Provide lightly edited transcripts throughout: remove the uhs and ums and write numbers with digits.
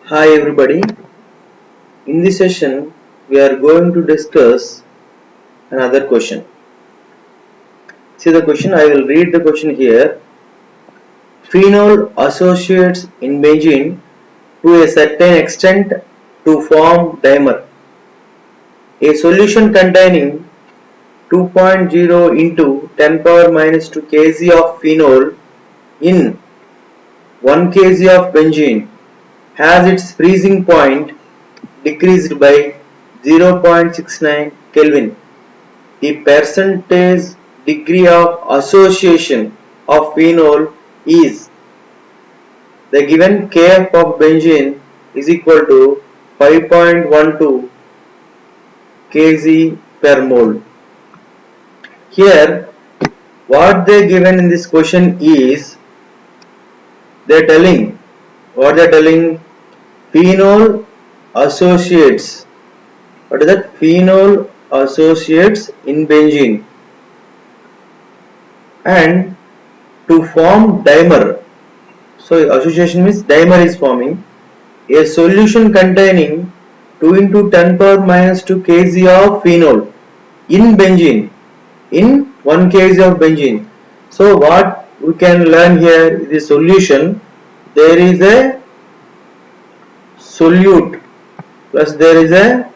Hi everybody, in this session we are going to discuss another question. See the question, I will read the question here. Phenol associates in benzene to a certain extent to form dimer. A solution containing 2.0 into 10 power minus 2 kg of phenol in 1 kg of benzene has its freezing point decreased by 0.69 Kelvin. The percentage degree of association of phenol is the given Kf of benzene is equal to 5.12 Kg per mole. Here what they given in this question is they are telling phenol associates. What is that? Phenol associates in benzene and to form dimer. So association means dimer is forming. A solution containing 2 into 10 power minus 2 kg of phenol in benzene in 1 kg of benzene. So what we can learn here is the solution. There is a solute plus there is a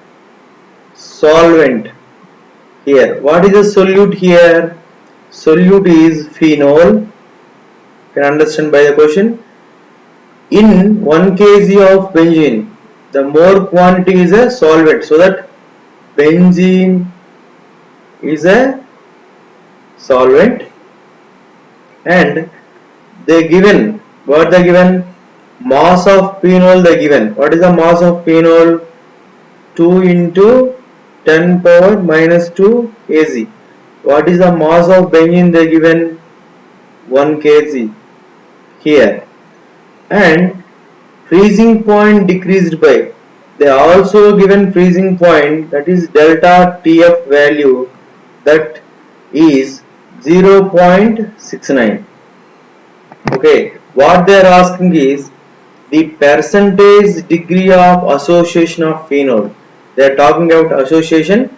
solvent here. What is the solute here? Solute is phenol. You can understand by the question. In 1 kg of benzene, the more quantity is a solvent, so that benzene is a solvent, and they given what they given mass of phenol they given. What is the mass of phenol? 2 into 10 power minus 2 kg. What is the mass of benzene they given? 1 kg here, and freezing point decreased by, they are also given freezing point, that is delta TF value, that is 0.69. okay, what they are asking is the percentage degree of association of phenol. They are talking about association,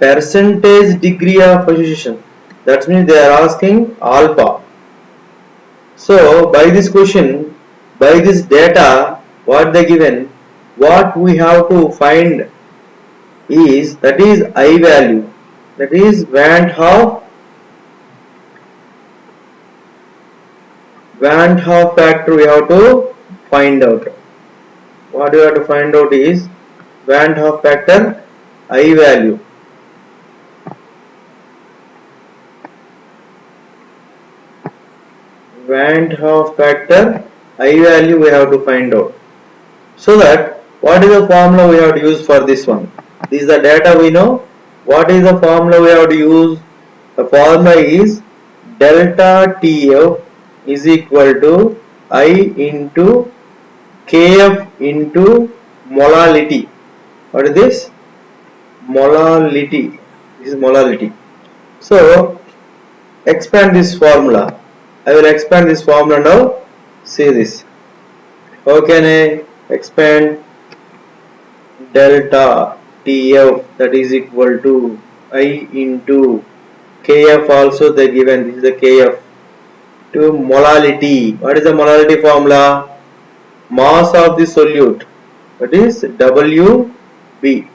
percentage degree of association, that means they are asking alpha. So by this question, by this data what they given, what we have to find is, that is I value, that is Van 't Hoff factor we have to find out. What we have to find out is Van 't Hoff factor I value. Van 't Hoff factor I value we have to find out. So that what is the formula we have to use for this one? This is the data we know. What is the formula we have to use? The formula is delta TF is equal to I into Kf into molality. What is this? Molality. This is molality. So expand this formula. I will expand this formula now. See this. How can I expand? Delta TF, that is equal to I into Kf, also they given, this is the Kf, to molality. What is the molality formula? Mass of the solute, that is Wb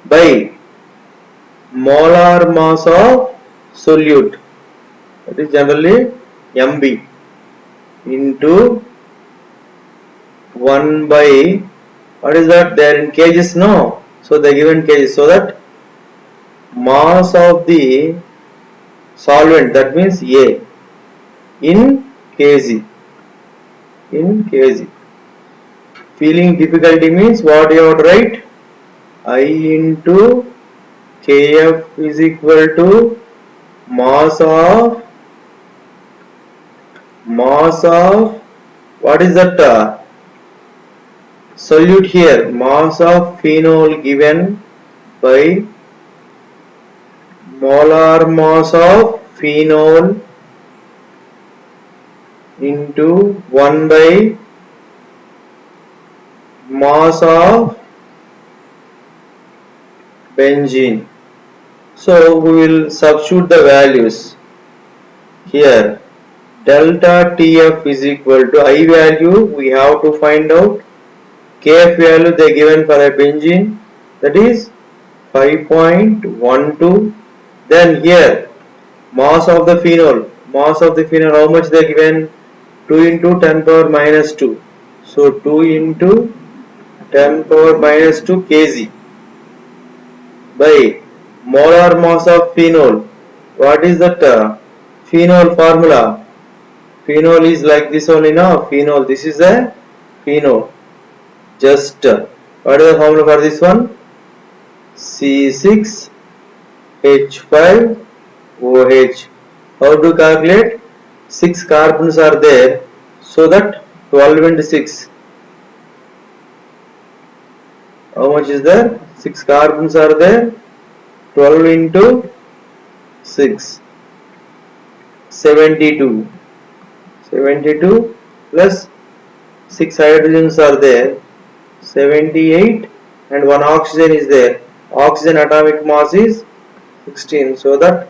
by molar mass of solute, that is generally Mb, into 1 by, what is that, they are in kgs, no, so they given kgs, so that mass of the solvent, that means A, in kg, in kg. Feeling difficulty means what you have to write? I into Kf is equal to mass of what is that solute here, mass of phenol given by molar mass of phenol into 1 by mass of benzene. So we will substitute the values here. Delta TF is equal to I value we have to find out. Kf value they given for a benzene, that is 5.12. Then here mass of the phenol, how much they given? 2 into 10 power minus 2. So 2 into 10 power minus 2 kg by molar mass of phenol. What is that phenol formula? Phenol is like this only now. Phenol, this is a phenol. Just what is the formula for this one? C6H5OH. How to calculate? 6 carbons are there, so that 12 into 6. How much is there? 6 carbons are there. 12 into 6. 72. 72 plus 6 hydrogens are there. 78 and 1 oxygen is there. Oxygen atomic mass is 16, so that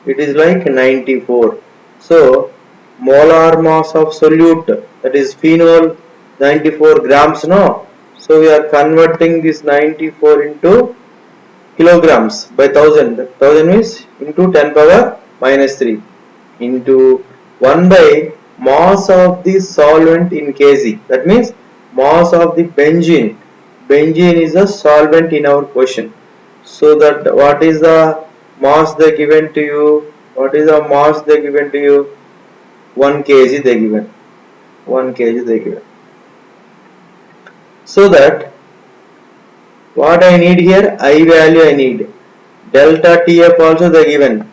it is like 94. So molar mass of solute, that is phenol, 94 grams, no? So we are converting this 94 into kilograms by 1000. 1000 means into 10 power minus 3 into 1 by mass of the solvent in kg. That means mass of the benzene. Benzene is a solvent in our question. So that what is the mass they given to you? What is the mass they given to you? 1 kg they given. 1 kg they given. So that what I need here? I value I need. Delta TF also they given.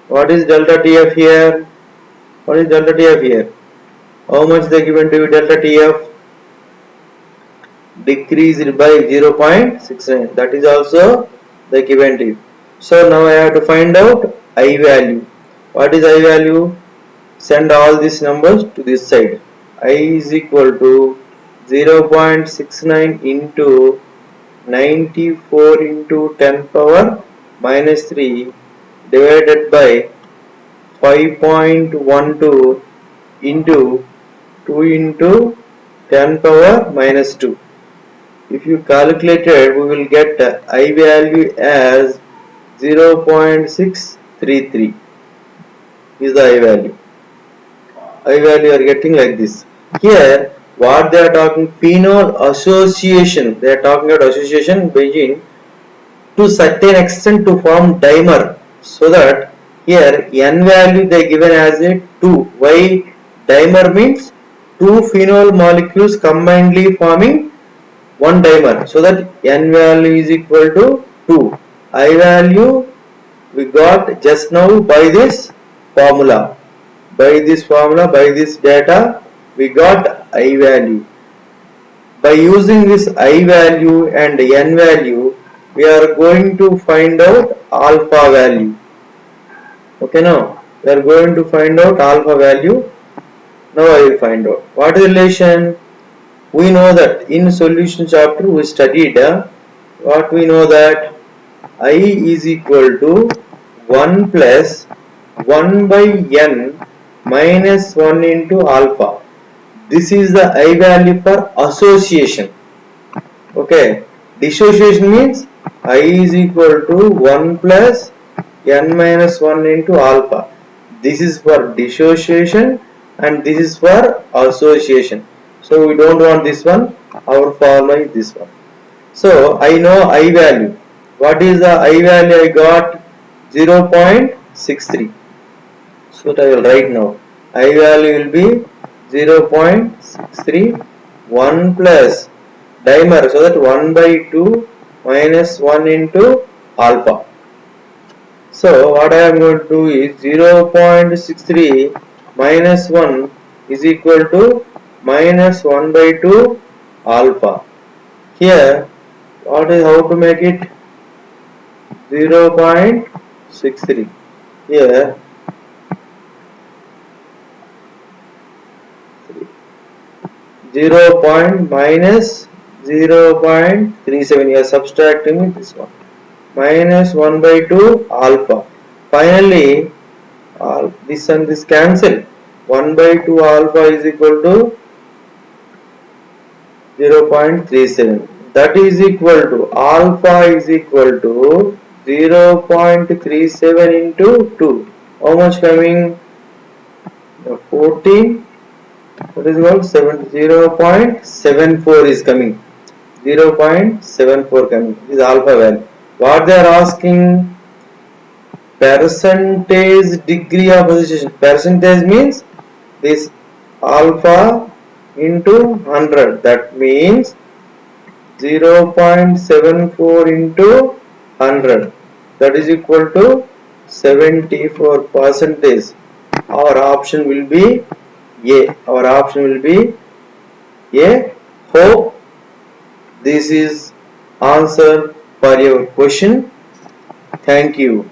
What is delta TF here? What is delta TF here? How much they given to you delta TF? Decreased by 0.69. That is also they given to you. So now I have to find out I value. What is I value? Send all these numbers to this side. I is equal to 0.69 into 94 into 10 power minus 3 divided by 5.12 into 2 into 10 power minus 2. If you calculate it, we will get I value as 0.633 is the I value. I value are getting like this. Here what they are talking, phenol association, they are talking about association benzene to certain extent to form dimer, so that here N value they given as a 2. Why dimer means 2 phenol molecules combinedly forming 1 dimer, so that N value is equal to 2. I value we got just now by this formula. By this data we got I value. By using this I value and N value, we are going to find out alpha value. Okay, now we are going to find out alpha value. Now I will find out. What is the relation? We know that in solution chapter we studied what we know that I is equal to 1 plus 1 by n minus 1 into alpha. This is the I value for association. Okay, dissociation means I is equal to 1 plus n minus 1 into alpha. This is for dissociation and this is for association. So we don't want this one, our formula is this one. So I know I value. What is the I value I got? 0.63. So I will write now. I value will be 0.63, 1 plus dimer, so that 1 by 2 minus 1 into alpha. So what I am going to do is 0.63 minus 1 is equal to minus 1 by 2 alpha. Here what is how to make it? 0.63. Here 0. minus 0.37. You are subtracting with this one. Minus 1 by 2 alpha. Finally, this and this cancel. 1 by 2 alpha is equal to 0.37. That is equal to alpha is equal to 0.37 into 2. How much coming? 14. What is called 0.74 is coming. 0.74 coming. This is alpha value. What they are asking? Percentage degree of association. Percentage means this alpha into 100. That means 0.74 into 100. That is equal to 74 percentage. Our option will be A. Our option will be A. Hope this is answer for your question. Thank you.